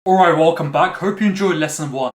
Alright, welcome back. Hope you enjoyed lesson 1.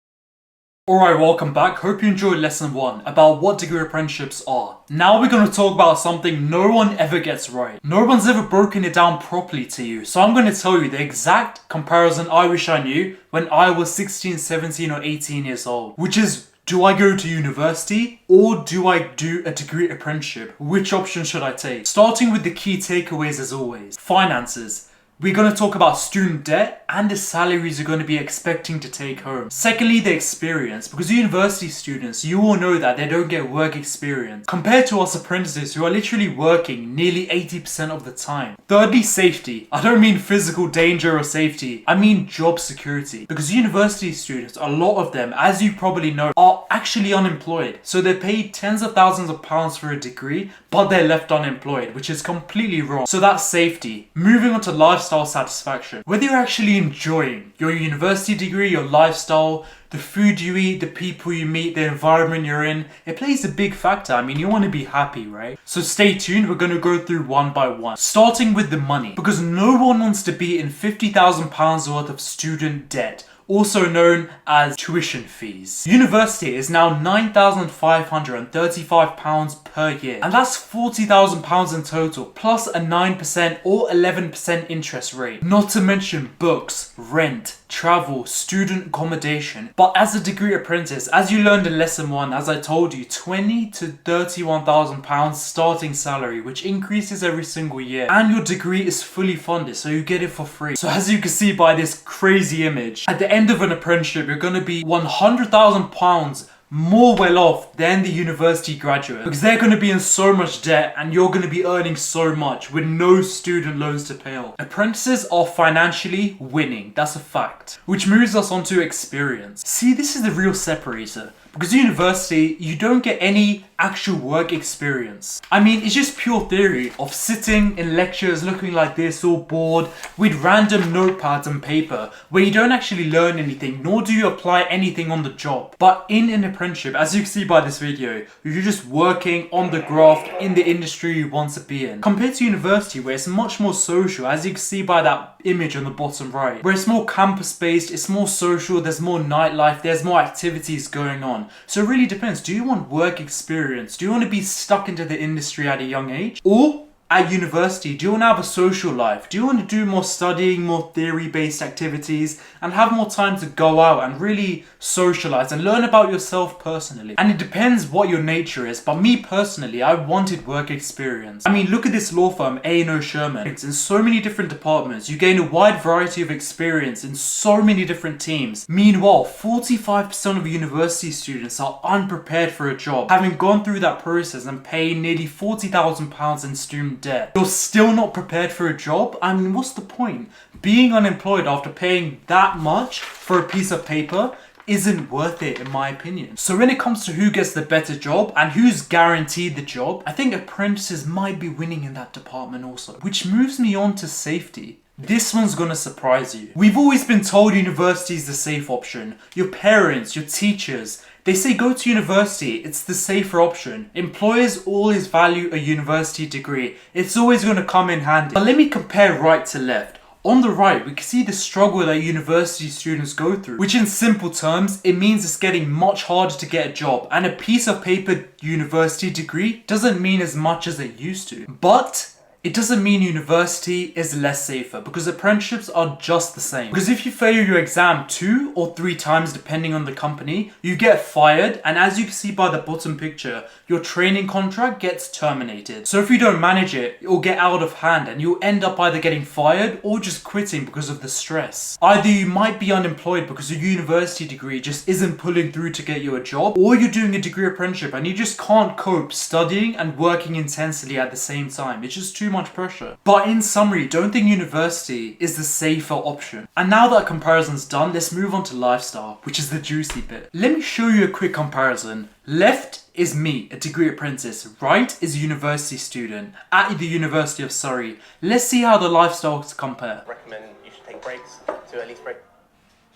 About what degree apprenticeships are. Now we're going to talk about something no one ever gets right. No one's ever broken it down properly to you. So I'm going to tell you the exact comparison I wish I knew when I was 16, 17 or 18 years old. Which is, do I go to university or do I do a degree apprenticeship? Which option should I take? Starting with the key takeaways as always. Finances. We're going to talk about student debt and the salaries you're going to be expecting to take home. Secondly, the experience. Because university students, you all know that they don't get work experience compared to us apprentices who are literally working nearly 80% of the time. Thirdly, safety. I don't mean physical danger or safety. I mean job security. Because university students, a lot of them, as you probably know, are actually unemployed. So they're paid tens of thousands of pounds for a degree, but they're left unemployed, which is completely wrong. So that's safety. Moving on to lifestyle satisfaction. Whether you're actually enjoying your university degree, your lifestyle, the food you eat, the people you meet, the environment you're in, it plays a big factor. I mean, you want to be happy, right? So stay tuned, we're going to go through one by one. Starting with the money. Because no one wants to be in £50,000 worth of student debt, also known as tuition fees. University is now £9,535 per year, and that's £40,000 in total, plus a 9% or 11% interest rate. Not to mention books, rent, travel, student accommodation. But as a degree apprentice, as you learned in lesson 1, as I told you, £20,000 to £31,000 starting salary, which increases every single year, and your degree is fully funded, so you get it for free. So as you can see by this crazy image, at the end of an apprenticeship, you're going to be £100,000 more well off than the university graduate, because they're going to be in so much debt and you're going to be earning so much with no student loans to pay off. Apprentices are financially winning, that's a fact. Which moves us on to experience. See, this is the real separator. Because university, you don't get any actual work experience. I mean, it's just pure theory of sitting in lectures looking like this, all bored, with random notepads and paper, where you don't actually learn anything, nor do you apply anything on the job. But in an apprenticeship, as you can see by this video, you're just working on the graft in the industry you want to be in. Compared to university, where it's much more social, as you can see by that image on the bottom right, where it's more campus-based, it's more social, there's more nightlife, there's more activities going on. So it really depends. Do you want work experience? Do you want to be stuck into the industry at a young age? Or at university, do you want to have a social life? Do you want to do more studying, more theory-based activities, and have more time to go out and really socialize and learn about yourself personally? And it depends what your nature is, but me personally, I wanted work experience. I mean, look at this law firm, A&O Sherman. It's in so many different departments. You gain a wide variety of experience in so many different teams. Meanwhile, 45% of university students are unprepared for a job, having gone through that process and paying nearly £40,000 in student debt. You're still not prepared for a job? I mean, what's the point? Being unemployed after paying that much for a piece of paper isn't worth it, in my opinion. So when it comes to who gets the better job and who's guaranteed the job, I think apprentices might be winning in that department also. Which moves me on to safety. This one's gonna surprise you. We've always been told university is the safe option. Your parents, your teachers, they say go to university, it's the safer option. Employers always value a university degree. It's always gonna come in handy. But let me compare right to left. On the right, we can see the struggle that university students go through, which in simple terms, it means it's getting much harder to get a job, and a piece of paper university degree doesn't mean as much as it used to. But it doesn't mean university is less safer, because apprenticeships are just the same. Because if you fail your exam 2 or 3 times depending on the company, you get fired, and as you can see by the bottom picture, your training contract gets terminated. So if you don't manage it, it'll get out of hand and you'll end up either getting fired or just quitting because of the stress. Either you might be unemployed because your university degree just isn't pulling through to get you a job, or you're doing a degree apprenticeship and you just can't cope studying and working intensely at the same time. It's just too much pressure. But in summary, don't think university is the safer option. And now that comparison's done, let's move on to lifestyle, which is the juicy bit. Let me show you a quick comparison. Left is me, a degree apprentice. Right is a university student at the University of Surrey. Let's see how the lifestyles compare. Recommend you should take breaks to at least break.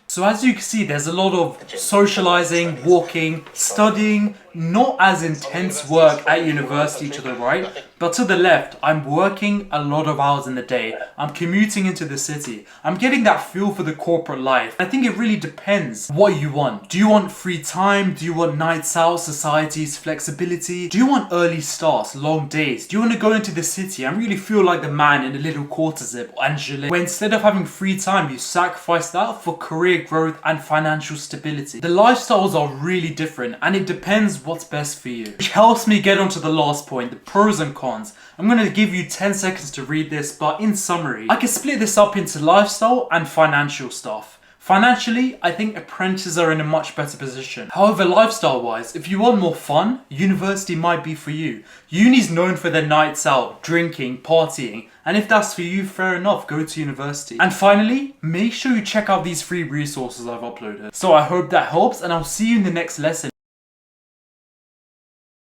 So as you can see, there's a lot of socializing, walking, studying, not as intense work at university to the right, but to the left, I'm working a lot of hours in the day. I'm commuting into the city. I'm getting that feel for the corporate life. I think it really depends what you want. Do you want free time? Do you want nights out, societies, flexibility? Do you want early starts, long days? Do you want to go into the city and really feel like the man in a little quarter zip or Angela, where instead of having free time, you sacrifice that for career growth and financial stability? The lifestyles are really different and it depends what's best for you. Which helps me get onto the last point, the pros and cons. I'm going to give you 10 seconds to read this, but in summary, I can split this up into lifestyle and financial stuff. Financially, I think apprentices are in a much better position. However, lifestyle-wise, if you want more fun, university might be for you. Uni's known for their nights out, drinking, partying, and if that's for you, fair enough, go to university. And finally, make sure you check out these free resources I've uploaded. So I hope that helps, and I'll see you in the next lesson.